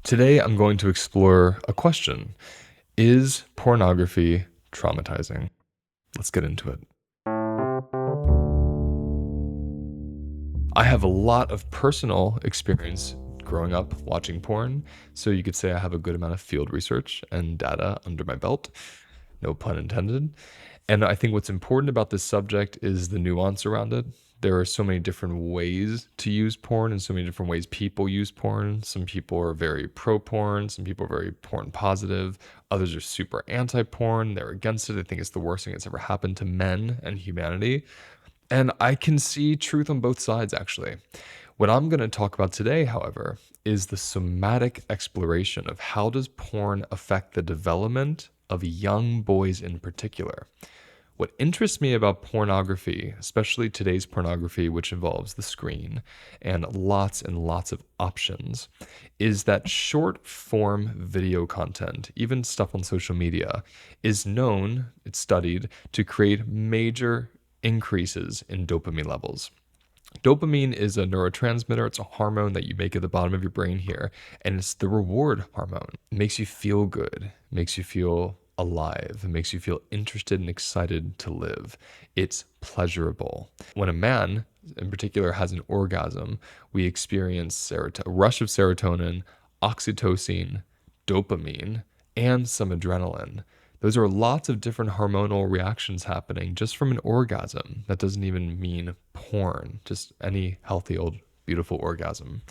Today, I'm going to explore a question. Is pornography traumatizing? Let's get into it. I have a lot of personal experience growing up watching porn, so you could say I have a good amount of field research and data under my belt, no pun intended. And I think what's important about this subject is the nuance around it. There are so many different ways to use porn and so many different ways people use porn. Some people are very pro porn, some people are very porn positive, others are super anti porn, they're against it. They think it's the worst thing that's ever happened to men and humanity. And I can see truth on both sides, actually. What I'm going to talk about today, however, is the somatic exploration of how does porn affect the development of young boys in particular. What interests me about pornography, especially today's pornography, which involves the screen and lots of options, is that short form video content, even stuff on social media, is known, it's studied, to create major increases in dopamine levels. Dopamine is a neurotransmitter. It's a hormone that you make at the bottom of your brain here, and it's the reward hormone. It makes you feel good, makes you feel alive, it makes you feel interested and excited to live. It's pleasurable. When a man, in particular, has an orgasm, we experience a rush of serotonin, oxytocin, dopamine, and some adrenaline. Those are lots of different hormonal reactions happening just from an orgasm. That doesn't even mean porn, just any healthy, old, beautiful orgasm.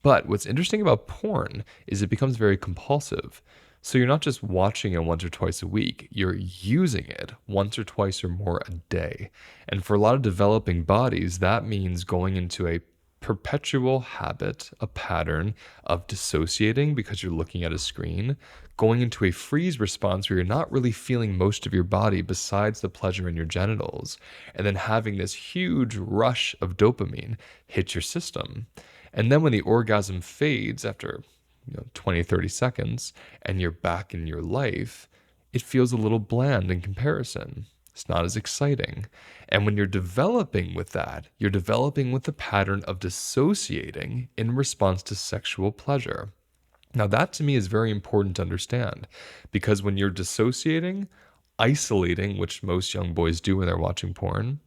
But what's interesting about porn is it becomes very compulsive. So you're not just watching it once or twice a week, you're using it once or twice or more a day. And for a lot of developing bodies, that means going into a perpetual habit, a pattern of dissociating because you're looking at a screen, going into a freeze response where you're not really feeling most of your body besides the pleasure in your genitals, and then having this huge rush of dopamine hit your system. And then when the orgasm fades after 20, 30 seconds and you're back in your life, it feels a little bland in comparison. It's not as exciting. And when you're developing with that, you're developing with the pattern of dissociating in response to sexual pleasure. Now, that to me is very important to understand because when you're dissociating, isolating, which most young boys do when they're watching porn,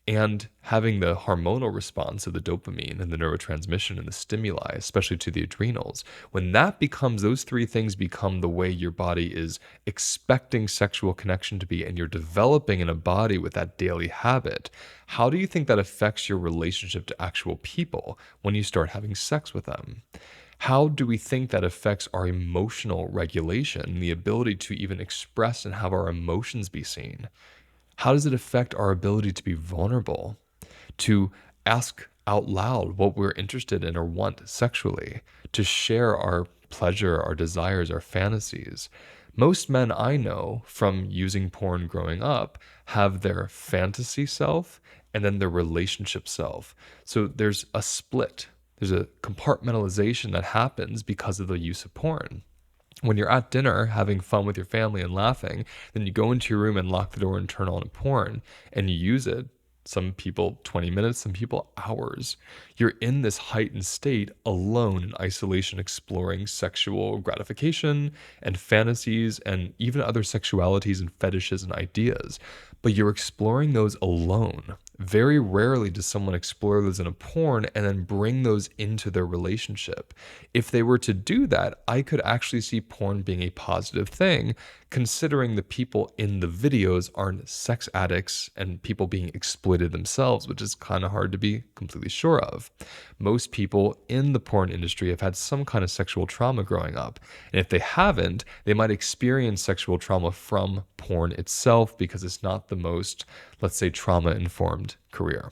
and having the hormonal response of the dopamine and the neurotransmission and the stimuli, especially to the adrenals, when that becomes, those three things become the way your body is expecting sexual connection to be, and you're developing in a body with that daily habit, how do you think that affects your relationship to actual people when you start having sex with them? How do we think that affects our emotional regulation, the ability to even express and have our emotions be seen? How does it affect our ability to be vulnerable, to ask out loud what we're interested in or want sexually, to share our pleasure, our desires, our fantasies? Most men I know from using porn growing up have their fantasy self and then their relationship self. So there's a split, there's a compartmentalization that happens because of the use of porn. When you're at dinner having fun with your family and laughing, then you go into your room and lock the door and turn on a porn and you use it. Some people 20 minutes, some people hours. You're in this heightened state alone in isolation, exploring sexual gratification and fantasies and even other sexualities and fetishes and ideas. But you're exploring those alone. Very rarely does someone explore those in a porn and then bring those into their relationship. If they were to do that, I could actually see porn being a positive thing, considering the people in the videos aren't sex addicts and people being exploited themselves, which is kind of hard to be completely sure of. Most people in the porn industry have had some kind of sexual trauma growing up. And if they haven't, they might experience sexual trauma from porn itself because it's not the most, let's say, trauma-informed career.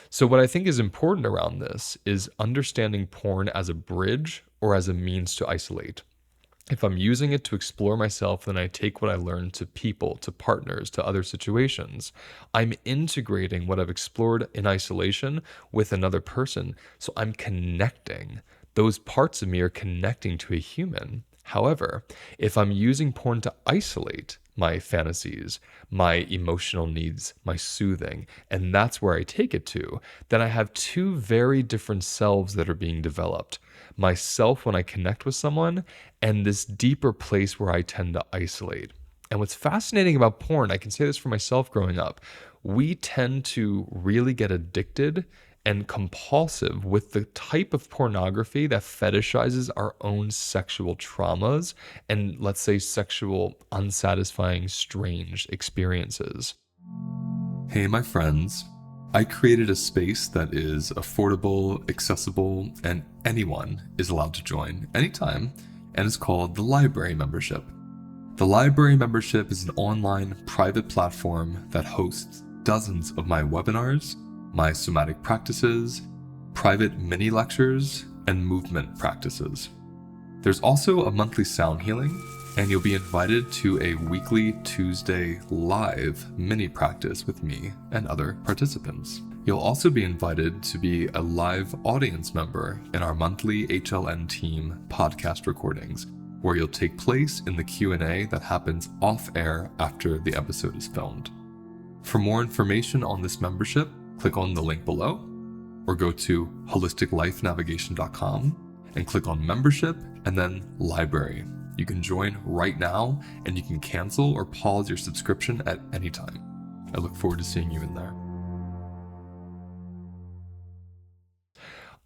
So what I think is important around this is understanding porn as a bridge or as a means to isolate. If I'm using it to explore myself, then I take what I learned to people, to partners, to other situations. I'm integrating what I've explored in isolation with another person. So I'm connecting. Those parts of me are connecting to a human. However, if I'm using porn to isolate my fantasies, my emotional needs, my soothing, and that's where I take it to, then I have two very different selves that are being developed. myself when I connect with someone, and this deeper place where I tend to isolate. And what's fascinating about porn, I can say this for myself growing up, we tend to really get addicted and compulsive with the type of pornography that fetishizes our own sexual traumas and, let's say, sexual unsatisfying, strange experiences. Hey, my friends. I created a space that is affordable, accessible, and anyone is allowed to join anytime, and it's called the Library Membership. The Library Membership is an online private platform that hosts dozens of my webinars, my somatic practices, private mini lectures, and movement practices. There's also a monthly sound healing, and you'll be invited to a weekly Tuesday live mini practice with me and other participants. You'll also be invited to be a live audience member in our monthly HLN team podcast recordings, where you'll take place in the Q&A that happens off air after the episode is filmed. For more information on this membership, click on the link below, or go to holisticlifenavigation.com and click on membership and then library. You can join right now, and you can cancel or pause your subscription at any time. I look forward to seeing you in there.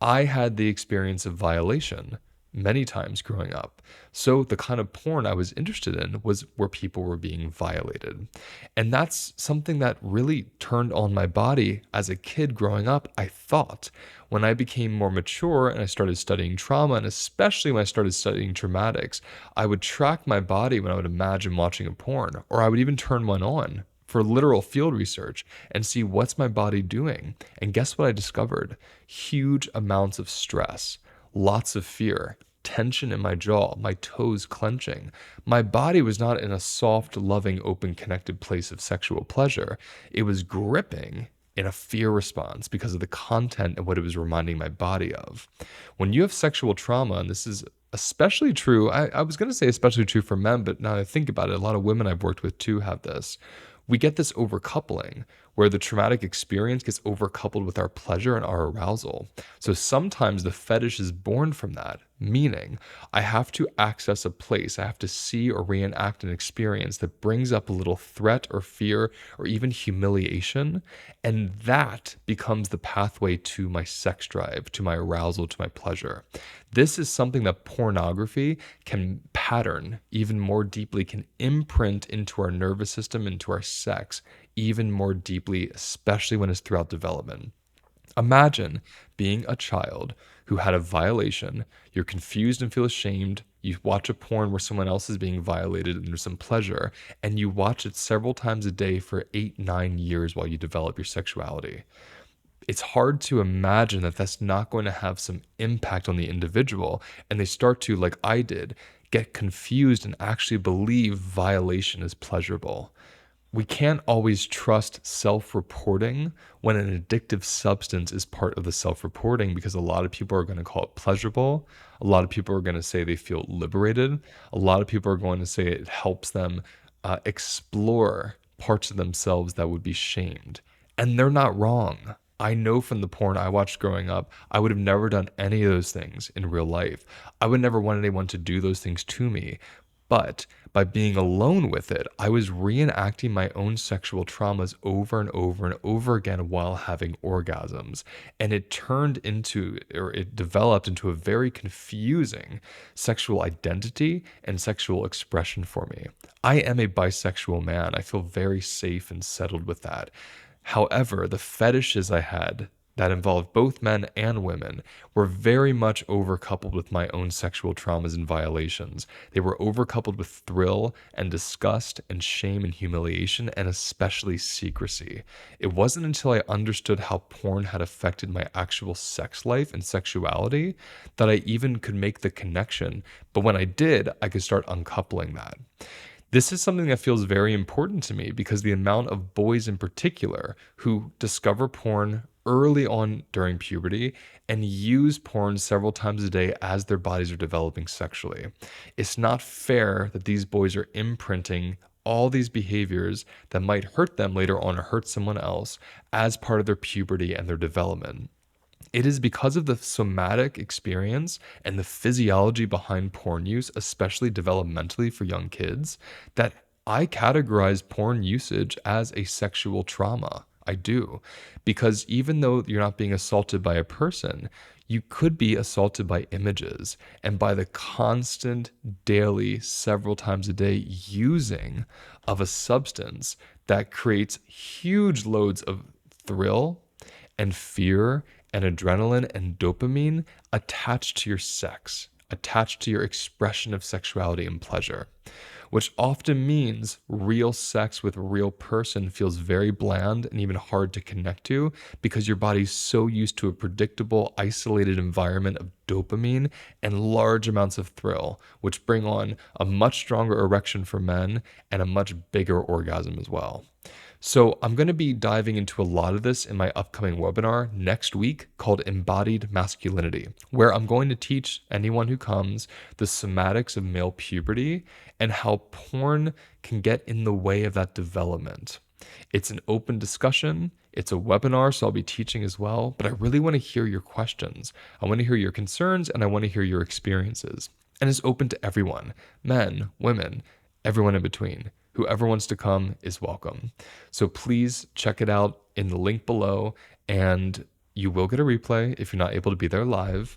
I had the experience of violation many times growing up. So the kind of porn I was interested in was where people were being violated. And that's something that really turned on my body as a kid growing up, I thought. When I became more mature and I started studying trauma, and especially when I started studying traumatics, I would track my body when I would imagine watching a porn, or I would even turn one on for literal field research and see what's my body doing. And guess what I discovered? Huge amounts of stress, lots of fear, tension in my jaw, my toes clenching. My body was not in a soft, loving, open, connected place of sexual pleasure. It was gripping in a fear response because of the content and what it was reminding my body of. When you have sexual trauma, and this is especially true, I was going to say especially true for men, but now I think about it, a lot of women I've worked with too have this. We get this overcoupling where the traumatic experience gets overcoupled with our pleasure and our arousal. So sometimes the fetish is born from that, meaning I have to access a place, I have to see or reenact an experience that brings up a little threat or fear or even humiliation. And that becomes the pathway to my sex drive, to my arousal, to my pleasure. This is something that pornography can pattern even more deeply, can imprint into our nervous system, into our sex even more deeply, especially when it's throughout development. Imagine being a child who had a violation, you're confused and feel ashamed, you watch a porn where someone else is being violated and there's some pleasure, and you watch it several times a day for 8-9 years while you develop your sexuality. It's hard to imagine that that's not going to have some impact on the individual, and they start to, like I did, get confused and actually believe violation is pleasurable. We can't always trust self-reporting when an addictive substance is part of the self-reporting, because a lot of people are going to call it pleasurable. A lot of people are going to say they feel liberated. A lot of people are going to say it helps them explore parts of themselves that would be shamed. And they're not wrong. I know from the porn I watched growing up, I would have never done any of those things in real life. I would never want anyone to do those things to me. But by being alone with it, I was reenacting my own sexual traumas over and over and over again while having orgasms. And it turned into, or it developed into a very confusing sexual identity and sexual expression for me. I am a bisexual man. I feel very safe and settled with that. However, the fetishes I had that involved both men and women were very much overcoupled with my own sexual traumas and violations. They were overcoupled with thrill and disgust and shame and humiliation, and especially secrecy. It wasn't until I understood how porn had affected my actual sex life and sexuality that I even could make the connection. But when I did, I could start uncoupling that. This is something that feels very important to me because the amount of boys in particular who discover porn early on during puberty and use porn several times a day as their bodies are developing sexually. It's not fair that these boys are imprinting all these behaviors that might hurt them later on or hurt someone else as part of their puberty and their development. It is because of the somatic experience and the physiology behind porn use, especially developmentally for young kids, that I categorize porn usage as a sexual trauma. I do. Because even though you're not being assaulted by a person, you could be assaulted by images and by the constant, daily, several times a day using of a substance that creates huge loads of thrill and fear and adrenaline and dopamine attached to your sex, attached to your expression of sexuality and pleasure, which often means real sex with a real person feels very bland and even hard to connect to because your body's so used to a predictable, isolated environment of dopamine and large amounts of thrill, which bring on a much stronger erection for men and a much bigger orgasm as well. So, I'm going to be diving into a lot of this in my upcoming webinar next week called Embodied Masculinity, where I'm going to teach anyone who comes the somatics of male puberty and how porn can get in the way of that development. It's an open discussion. It's a webinar, so I'll be teaching as well, but I really want to hear your questions. I want to hear your concerns and I want to hear your experiences. And it's open to everyone, men, women, everyone in between. Whoever wants to come is welcome. So please check it out in the link below, and you will get a replay if you're not able to be there live.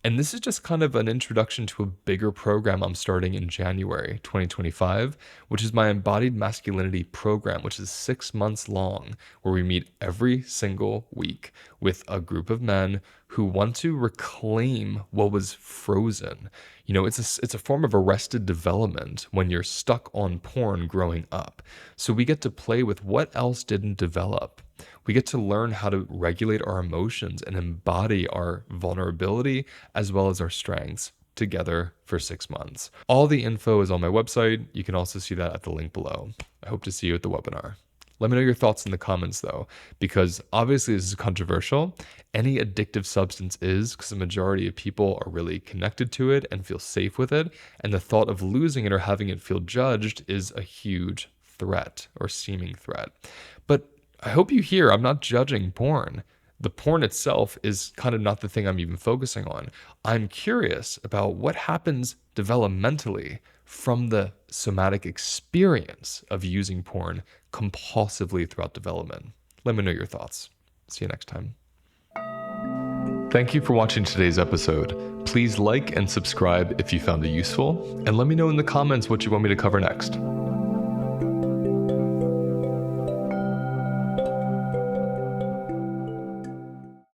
And this is just kind of an introduction to a bigger program I'm starting in January 2025, which is my Embodied Masculinity program, which is 6 months long, where we meet every single week with a group of men who want to reclaim what was frozen. You know, it's a form of arrested development when you're stuck on porn growing up. So we get to play with what else didn't develop. We get to learn how to regulate our emotions and embody our vulnerability as well as our strengths together for 6 months. All the info is on my website. You can also see that at the link below. I hope to see you at the webinar. Let me know your thoughts in the comments though, because obviously this is controversial. Any addictive substance is, because the majority of people are really connected to it and feel safe with it. And the thought of losing it or having it feel judged is a huge threat or seeming threat. But I hope you hear I'm not judging porn. The porn itself is kind of not the thing I'm even focusing on. I'm curious about what happens developmentally from the somatic experience of using porn compulsively throughout development. Let me know your thoughts. See you next time. Thank you for watching today's episode. Please like and subscribe if you found it useful, and let me know in the comments what you want me to cover next.